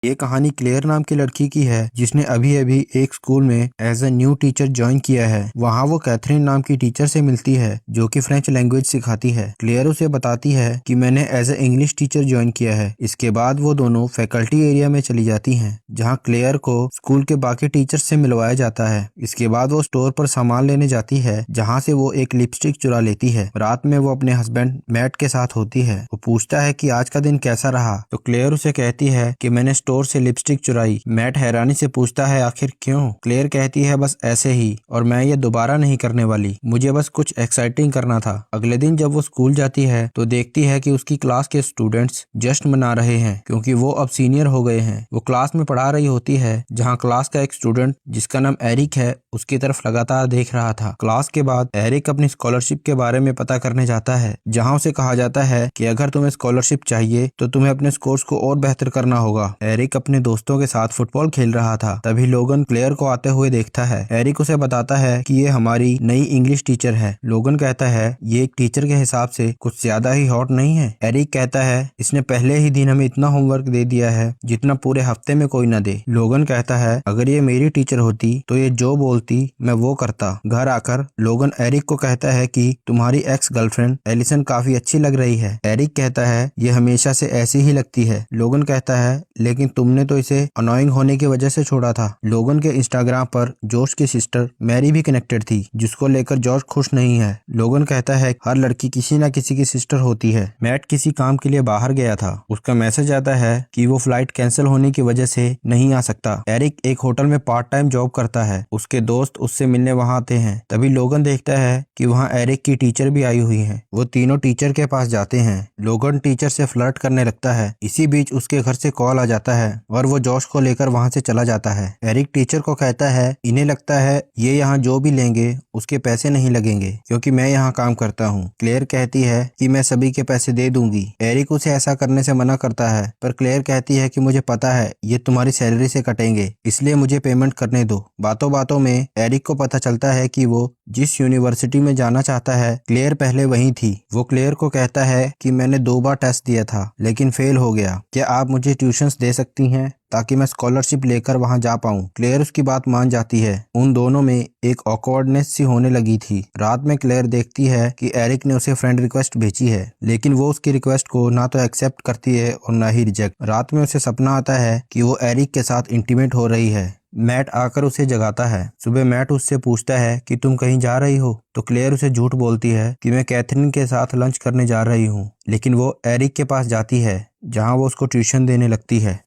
ये कहानी क्लेयर नाम की लड़की की है जिसने अभी अभी एक स्कूल में as a new teacher join किया है। वहाँ वो कैथरीन नाम की टीचर से मिलती है जो कि फ्रेंच लैंग्वेज सिखाती है। क्लेयर उसे बताती है कि मैंने as a English teacher join किया है। इसके बाद वो दोनों फैकल्टी एरिया में चली जाती हैं जहाँ क्लेयर को स्कूल के बाकी टीचर्स से मिलवाया जाता है। इसके बाद वो स्टोर पर सामान लेने जाती है जहाँ से वो एक लिपस्टिक चुरा लेती है। रात में वो अपने हस्बैंड मैट के साथ होती है। वो पूछता है कि आज का दिन कैसा रहा, तो क्लेयर उसे कहती है कि मैंने स्टोर से लिपस्टिक चुराई। मैट हैरानी से पूछता है आखिर क्यों? क्लेयर कहती है बस ऐसे ही, और मैं ये दोबारा नहीं करने वाली, मुझे बस कुछ एक्साइटिंग करना था। अगले दिन जब वो स्कूल जाती है तो देखती है कि उसकी क्लास के स्टूडेंट्स जश्न मना रहे हैं क्योंकि वो अब सीनियर हो गए हैं। वो क्लास में पढ़ा रही होती है जहाँ क्लास का एक स्टूडेंट जिसका नाम एरिक है उसकी तरफ लगातार देख रहा था। क्लास के बाद एरिक अपनी स्कॉलरशिप के बारे में पता करने जाता है जहाँ उसे कहा जाता है कि अगर तुम्हें स्कॉलरशिप चाहिए तो तुम्हें अपने स्कोर्स को और बेहतर करना होगा। एरिक अपने दोस्तों के साथ फुटबॉल खेल रहा था। तभी लोगन क्लेयर को आते हुए देखता है। एरिक उसे बताता है कि ये हमारी नई इंग्लिश टीचर है। लोगन कहता है ये एक टीचर के हिसाब से कुछ ज्यादा ही हॉट नहीं है? एरिक कहता है इसने पहले ही दिन हमें इतना होमवर्क दे दिया है जितना पूरे हफ्ते में कोई न दे। लोगन कहता है अगर ये मेरी टीचर होती तो ये जो बोलती मैं वो करता। घर आकर लोगन एरिक को कहता है कि तुम्हारी एक्स गर्लफ्रेंड एलिसन काफी अच्छी लग रही है। एरिक कहता है ये हमेशा से ऐसी ही लगती है। लोगन कहता है लेकिन तुमने तो इसे अनोइंग होने की वजह से छोड़ा था। लोगन के इंस्टाग्राम पर जॉर्ज की सिस्टर मैरी भी कनेक्टेड थी जिसको लेकर जॉर्ज खुश नहीं है। लोगन कहता है हर लड़की किसी न किसी की सिस्टर होती है। मैट किसी काम के लिए बाहर गया था। उसका मैसेज आता है कि वो फ्लाइट कैंसिल होने की वजह से नहीं आ सकता। एरिक एक होटल में पार्ट टाइम जॉब करता है। उसके दोस्त उससे मिलने वहाँ आते हैं। तभी लोगन देखता है कि वहाँ एरिक की टीचर भी आई हुई है। वो तीनों टीचर के पास जाते हैं। लोगन टीचर से फ्लर्ट करने लगता है। इसी बीच उसके घर से कॉल आ जाता है और वो जॉश को लेकर वहाँ से चला जाता है। एरिक टीचर को कहता है इन्हें लगता है ये यहाँ जो भी लेंगे उसके पैसे नहीं लगेंगे क्योंकि मैं यहाँ काम करता हूँ। क्लेयर कहती है कि मैं सभी के पैसे दे दूंगी। एरिक उसे ऐसा करने से मना करता है पर क्लेयर कहती है कि मुझे पता है ये तुम्हारी सैलरी से कटेंगे इसलिए मुझे पेमेंट करने दो। बातों बातों में एरिक को पता चलता है कि वो जिस यूनिवर्सिटी में जाना चाहता है क्लेयर पहले वहीं थी। वो क्लेयर को कहता है कि मैंने 2 बार टेस्ट दिया था लेकिन फेल हो गया। क्या आप मुझे ट्यूशंस दे सकती हैं ताकि मैं स्कॉलरशिप लेकर वहां जा पाऊं? क्लेयर उसकी बात मान जाती है। उन दोनों में एक ऑकवर्डनेस सी होने लगी थी। रात में क्लेयर देखती है कि एरिक ने उसे फ्रेंड रिक्वेस्ट भेजी है लेकिन वो उसकी रिक्वेस्ट को ना तो एक्सेप्ट करती है और ना ही रिजेक्ट। रात में उसे सपना आता है कि वो एरिक के साथ इंटीमेट हो रही है। मैट आकर उसे जगाता है। सुबह मैट उससे पूछता है कि तुम कहीं जा रही हो, तो क्लेयर उसे झूठ बोलती है कि मैं कैथरीन के साथ लंच करने जा रही हूँ। लेकिन वो एरिक के पास जाती है जहाँ वो उसको ट्यूशन देने लगती है।